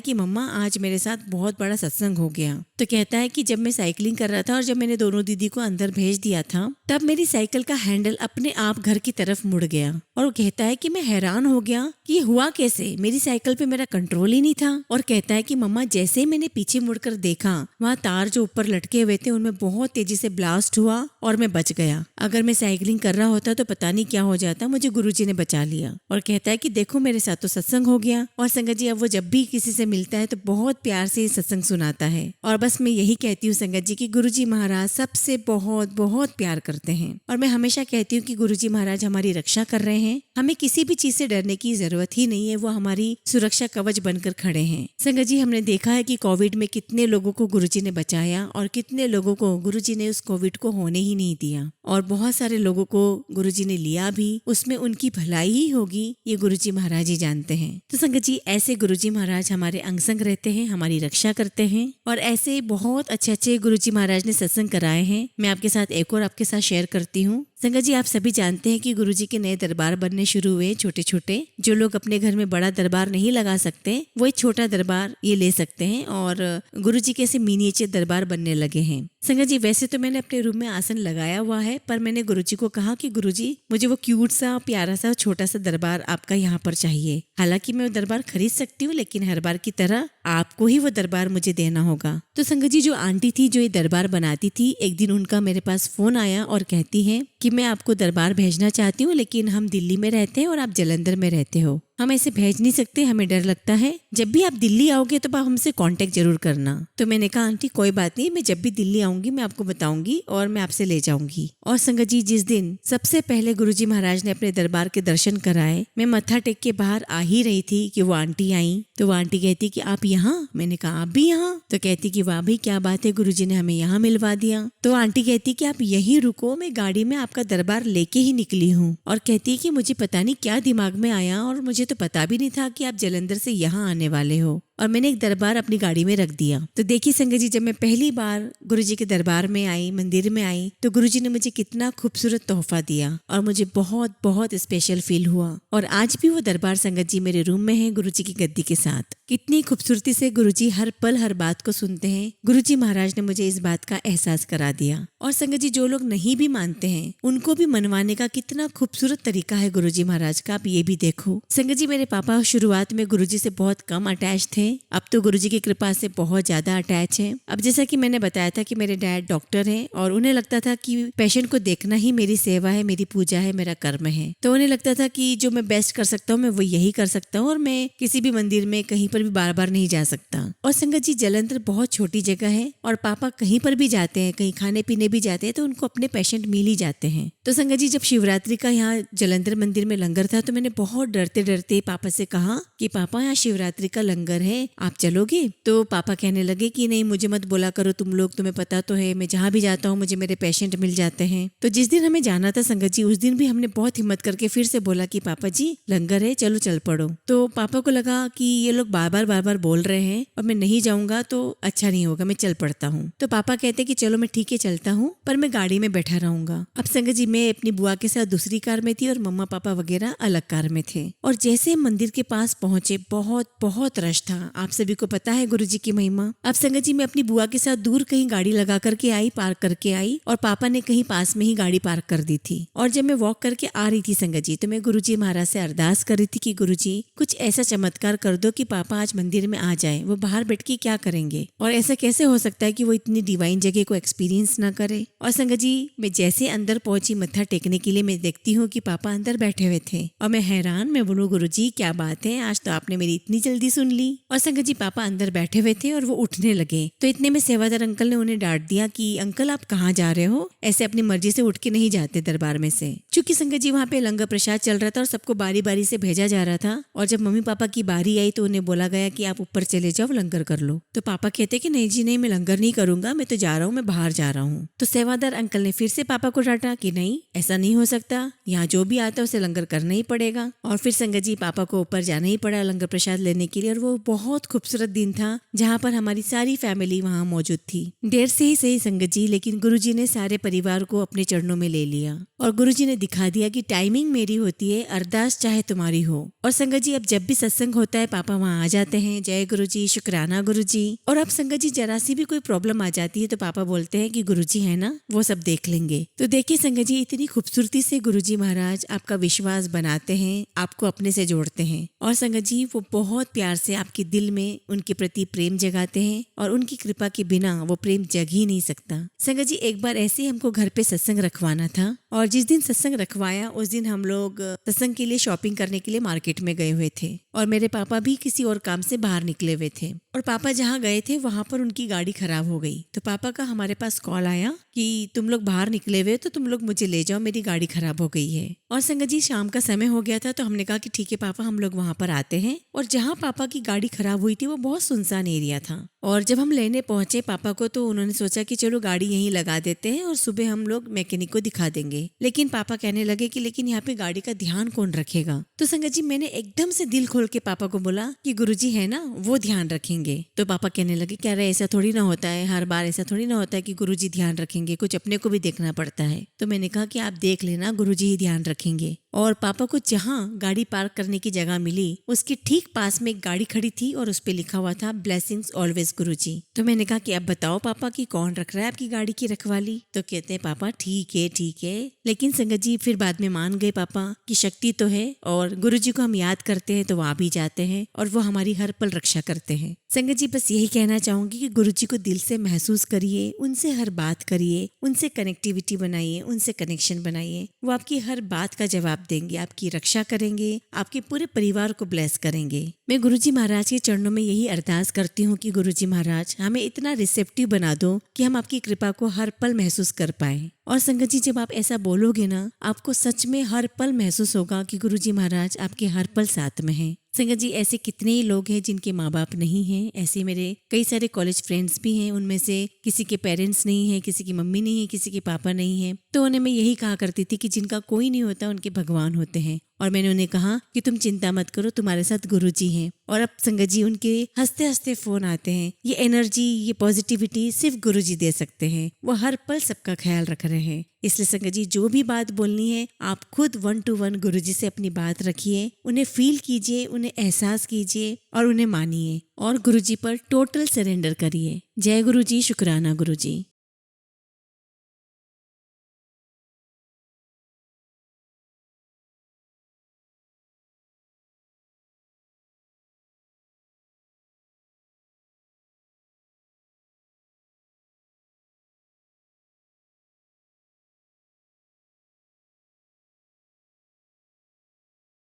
कि मम्मा आज मेरे साथ बहुत बड़ा सत्संग हो गया। तो कहता है कि जब मैं साइकिलिंग कर रहा था और जब मैंने दोनों दीदी को अंदर भेज दिया था तब मेरी साइकिल का हैंडल अपने आप घर की तरफ मुड़ गया। और वो कहता है कि मैं हैरान हो गया कि ये हुआ कैसे, मेरी साइकिल पे मेरा कंट्रोल ही नहीं था। और कहता है कि मम्मा जैसे ही मैंने पीछे मुड़कर देखा वहाँ तार जो ऊपर लटके हुए थे उनमें बहुत तेजी से ब्लास्ट हुआ और मैं बच गया। अगर मैं साइकिलिंग कर रहा होता तो पता नहीं क्या हो जाता, मुझे गुरुजी ने बचा लिया। और कहता है कि देखो मेरे साथ तो सत्संग हो गया। और संगत जी अब वो जब भी किसी से मिलता है तो बहुत प्यार से सत्संग सुनाता है। और बस मैं यही कहती हूँ संगत जी की गुरुजी महाराज सबसे बहुत बहुत प्यार करते हैं। और मैं हमेशा कहती हूँ कि गुरुजी महाराज हमारी रक्षा कर रहे हैं, हमें किसी भी चीज से डरने की जरूरत ही नहीं है, वो हमारी सुरक्षा कवच बनकर खड़े हैं। संगत जी हमने देखा है कि कोविड में कितने लोगों को गुरुजी ने बचाया और कितने लोगों को गुरुजी ने उस कोविड को होने ही नहीं दिया। और बहुत सारे लोगों को गुरुजी ने लिया भी, उसमें उनकी भलाई ही होगी ये गुरुजी महाराज ही जानते हैं। तो संगत जी ऐसे गुरुजी महाराज हमारे अंग संग रहते हैं, हमारी रक्षा करते हैं। और ऐसे बहुत अच्छे अच्छे गुरुजी महाराज ने सत्संग कराए हैं। मैं आपके साथ एक और आपके साथ शेयर करती हूँ। संगत जी आप सभी जानते हैं कि गुरुजी के नए दरबार बनने शुरू हुए छोटे छोटे। जो लोग अपने घर में बड़ा दरबार नहीं लगा सकते वो एक छोटा दरबार ये ले सकते हैं और गुरुजी के ऐसे मिनिएचर दरबार बनने लगे हैं। संगत जी वैसे तो मैंने अपने रूम में आसन लगाया हुआ है, पर मैंने गुरुजी को कहा कि गुरुजी मुझे वो क्यूट सा प्यारा सा छोटा सा दरबार आपका यहाँ पर चाहिए। हालांकि मैं वो दरबार खरीद सकती हूँ लेकिन हर बार की तरह आपको ही वो दरबार मुझे देना होगा। तो संगत जी जो आंटी थी जो ये दरबार बनाती थी, एक दिन उनका मेरे पास फोन आया और कहती है कि मैं आपको दरबार भेजना चाहती हूँ लेकिन हम दिल्ली में रहते हैं और आप जालंधर में रहते हो, हम ऐसे भेज नहीं सकते, हमें डर लगता है। जब भी आप दिल्ली आओगे तो आप हमसे कांटेक्ट जरूर करना। तो मैंने कहा आंटी कोई बात नहीं, मैं जब भी दिल्ली आऊंगी मैं आपको बताऊंगी और मैं आपसे ले जाऊंगी। और संगत जी जिस दिन सबसे पहले गुरुजी महाराज ने अपने दरबार के दर्शन कराए, मैं मत्था टेक के बाहर आ ही रही थी कि वो आंटी आई। तो वो आंटी कहती कि आप यहाँ? मैंने कहा आप भी यहाँ? तो कहती कि वाह भी क्या बात है, गुरुजी ने हमें यहाँ मिलवा दिया। तो आंटी कहती कि आप यहीं रुको, मैं गाड़ी में आपका दरबार लेके ही निकली हूँ। और कहती कि मुझे पता नहीं क्या दिमाग में आया और मुझे तो पता भी नहीं था कि आप जालंधर से यहाँ आने वाले हो, और मैंने एक दरबार अपनी गाड़ी में रख दिया। तो देखिए संगत जी जब मैं पहली बार गुरुजी के दरबार में आई, मंदिर में आई, तो गुरुजी ने मुझे कितना खूबसूरत तोहफा दिया और मुझे बहुत बहुत स्पेशल फील हुआ। और आज भी वो दरबार संगत जी मेरे रूम में है गुरुजी की गद्दी के साथ। कितनी खूबसूरती से गुरुजी हर पल हर बात को सुनते हैं। गुरुजी महाराज ने मुझे इस बात का एहसास करा दिया। और संगत जी जो लोग नहीं भी मानते हैं उनको भी मनवाने का कितना खूबसूरत तरीका है गुरुजी महाराज का, आप ये भी देखो। संगत जी मेरे पापा शुरुआत में गुरुजी से बहुत कम अटैच थे, अब तो गुरुजी की कृपा से बहुत ज्यादा अटैच है। अब जैसा कि मैंने बताया था कि मेरे डैड डॉक्टर हैं और उन्हें लगता था कि पेशेंट को देखना ही मेरी सेवा है, मेरी पूजा है, मेरा कर्म है। तो उन्हें लगता था कि जो मैं बेस्ट कर सकता हूँ मैं वो यही कर सकता हूँ और मैं किसी भी मंदिर में कहीं पर भी बार बार नहीं जा सकता। और संगत जी जालंधर बहुत छोटी जगह है और पापा कहीं पर भी जाते हैं, कहीं खाने पीने भी जाते हैं तो उनको अपने पेशेंट मिल ही जाते हैं। तो संगत जी जब शिवरात्रि का यहाँ जालंधर मंदिर में लंगर था तो मैंने बहुत डरते डरते पापा से कहा कि पापा यहाँ शिवरात्रि का लंगर है, आप चलोगे? तो पापा कहने लगे कि नहीं मुझे मत बोला करो तुम लोग, तुम्हें पता तो है मैं जहाँ भी जाता हूँ मुझे मेरे पेशेंट मिल जाते हैं। तो जिस दिन हमें जाना था संगत जी उस दिन भी हमने बहुत हिम्मत करके फिर से बोला कि पापा जी लंगर है चलो चल पड़ो। तो पापा को लगा कि ये लोग बार बार बोल रहे हैं और मैं नहीं जाऊंगा तो अच्छा नहीं होगा, मैं चल पड़ता हूँ। तो पापा कहते कि चलो मैं ठीक है चलता हूँ पर मैं गाड़ी में बैठा रहूंगा। अब संगत जी मैं अपनी बुआ के साथ दूसरी कार में थी और मम्मा पापा वगैरह अलग कार में थे। और जैसे मंदिर के पास पहुंचे बहुत बहुत रश था आप सभी को पता है गुरुजी की महिमा। अब संगत जी मैं अपनी बुआ के साथ दूर कहीं गाड़ी लगा करके आई, पार्क करके आई, और पापा ने कहीं पास में ही गाड़ी पार्क कर दी थी। और जब मैं वॉक करके आ रही थी संगत जी, तो मैं गुरुजी महाराज से अरदास कर रही थी कि गुरुजी कुछ ऐसा चमत्कार कर दो कि पापा आज मंदिर में आ जाए। वो बाहर बैठ के क्या करेंगे, और ऐसा कैसे हो सकता है कि वो इतनी डिवाइन जगह को एक्सपीरियंस ना करे। और संगत जी मैं जैसे अंदर पहुंची मत्था टेकने के लिए, मैं देखती हूँ कि पापा अंदर बैठे हुए थे, और मैं हैरान, मैं बोलूँ गुरुजी क्या बात है, आज तो आपने मेरी इतनी जल्दी सुन ली। और संगत जी पापा अंदर बैठे हुए थे और वो उठने लगे, तो इतने में सेवादार अंकल ने उन्हें डांट दिया कि अंकल आप कहाँ जा रहे हो, ऐसे अपनी मर्जी से उठ के नहीं जाते दरबार में से। चूंकि संगत जी वहाँ पे लंगर प्रसाद चल रहा था और सबको बारी बारी से भेजा जा रहा था, और जब मम्मी पापा की बारी आई तो उन्हें बोला गया कि आप ऊपर चले जाओ, लंगर कर लो। तो पापा कहते कि नहीं जी नहीं, मैं लंगर नहीं करूंगा, मैं तो जा रहा हूँ, मैं बाहर जा रहा हूँ। तो सेवादार अंकल ने फिर से पापा को डांटा कि नहीं ऐसा नहीं हो सकता, यहाँ जो भी आता है उसे लंगर करना ही पड़ेगा। और फिर संगत जी पापा को ऊपर जाना ही पड़ा लंगर प्रसाद लेने के लिए। और वो बहुत खूबसूरत दिन था जहाँ पर हमारी सारी फैमिली वहाँ मौजूद थी। देर से ही सही संगत जी, लेकिन गुरुजी ने सारे परिवार को अपने चरणों में ले लिया, और गुरुजी ने दिखा दिया कि टाइमिंग मेरी होती है, अरदास चाहे तुम्हारी हो। और संगत जी अब जब भी सत्संग होता है पापा वहाँ आ जाते हैं, जय गुरुजी, शुक्राना गुरुजी। और अब संगत जी जरा सी भी कोई प्रॉब्लम आ जाती है तो पापा बोलते हैं कि गुरुजी है ना, वो सब देख लेंगे। तो देखिए संगत जी इतनी खूबसूरती से गुरुजी महाराज आपका विश्वास बनाते हैं, आपको अपने से जोड़ते हैं। और संगत जी वो बहुत प्यार से आपके दिल में उनके प्रति प्रेम जगाते हैं, और उनकी कृपा के बिना वो प्रेम जग ही नहीं सकता। संगत जी एक बार ऐसे हमको घर पे सत्संग रखवाना था, और जिस दिन सत्संग रखवाया उस दिन हम लोग सत्संग के लिए शॉपिंग करने के लिए मार्केट में गए हुए थे, और मेरे पापा भी किसी और काम से बाहर निकले हुए थे। और पापा जहाँ गए थे वहां पर उनकी गाड़ी खराब हो गई। तो पापा का हमारे पास कॉल आया कि तुम लोग बाहर निकले हुए तो तुम लोग मुझे ले जाओ, मेरी गाड़ी खराब हो गई है। और संगत जी शाम का समय हो गया था, तो हमने कहा कि ठीक है पापा हम लोग वहां पर आते हैं। और जहाँ पापा की गाड़ी खराब हुई थी वो बहुत सुनसान एरिया था, और जब हम लेने पहुंचे पापा को तो उन्होंने सोचा कि चलो गाड़ी यहीं लगा देते हैं और सुबह हम लोग मैकेनिक को दिखा देंगे। लेकिन पापा कहने लगे कि लेकिन यहाँ पे गाड़ी का ध्यान कौन रखेगा। तो संगत जी मैंने एकदम से दिल खोल के पापा को बोला कि गुरुजी है ना, वो ध्यान रखेंगे। तो पापा कहने लगे क्या रे ऐसा थोड़ी ना होता है, हर बार ऐसा थोड़ी ना होता है कि गुरुजी ध्यान रखेंगे, कुछ अपने को भी देखना पड़ता है। तो मैंने कहा कि आप देख लेना, गुरुजी ही ध्यान रखेंगे। और पापा को जहाँ गाड़ी पार्क करने की जगह मिली उसके ठीक पास में एक गाड़ी खड़ी थी और उस पे लिखा हुआ था ब्लेसिंग्स ऑलवेज गुरुजी। तो मैंने कहा कि अब बताओ पापा कि कौन रख रहा है आपकी गाड़ी की रखवाली। तो कहते हैं पापा ठीक है, लेकिन संगत जी फिर बाद में मान गए पापा कि शक्ति तो है, और गुरुजी को हम याद करते हैं तो वहाँ भी जाते हैं, और वो हमारी हर पल रक्षा करते हैं। संगत जी बस यही कहना चाहूंगी कि गुरुजी को दिल से महसूस करिए, उनसे हर बात करिए, उनसे कनेक्टिविटी बनाइए, उनसे कनेक्शन बनाइए। वो आपकी हर बात का जवाब देंगे, आपकी रक्षा करेंगे, आपके पूरे परिवार को ब्लेस करेंगे। मैं गुरुजी महाराज के चरणों में यही अरदास करती हूँ कि गुरुजी महाराज हमें इतना रिसेप्टिव बना दो कि हम आपकी कृपा को हर पल महसूस कर पाए। और संगत जी जब आप ऐसा बोलोगे ना, आपको सच में हर पल महसूस होगा कि गुरुजी महाराज आपके हर पल साथ में हैं। संगत जी ऐसे कितने ही लोग हैं जिनके माँ बाप नहीं हैं, ऐसे मेरे कई सारे कॉलेज फ्रेंड्स भी हैं, उनमें से किसी के पेरेंट्स नहीं है, किसी की मम्मी नहीं है, किसी के पापा नहीं है। तो उन्हें मैं यही कहा करती थी कि जिनका कोई नहीं होता उनके भगवान होते हैं। और मैंने उन्हें कहा कि तुम चिंता मत करो, तुम्हारे साथ गुरुजी हैं। और अब संगत जी उनके हंसते हंसते फोन आते हैं। ये एनर्जी, ये पॉजिटिविटी सिर्फ गुरुजी दे सकते हैं, वो हर पल सबका ख्याल रख रहे हैं। इसलिए संगत जी जो भी बात बोलनी है आप खुद 1 to 1 गुरुजी से अपनी बात रखिए, उन्हें फील कीजिए, उन्हें एहसास कीजिए और उन्हें मानिए, और गुरुजी पर टोटल सरेंडर करिए। जय गुरुजी, शुक्राना गुरुजी।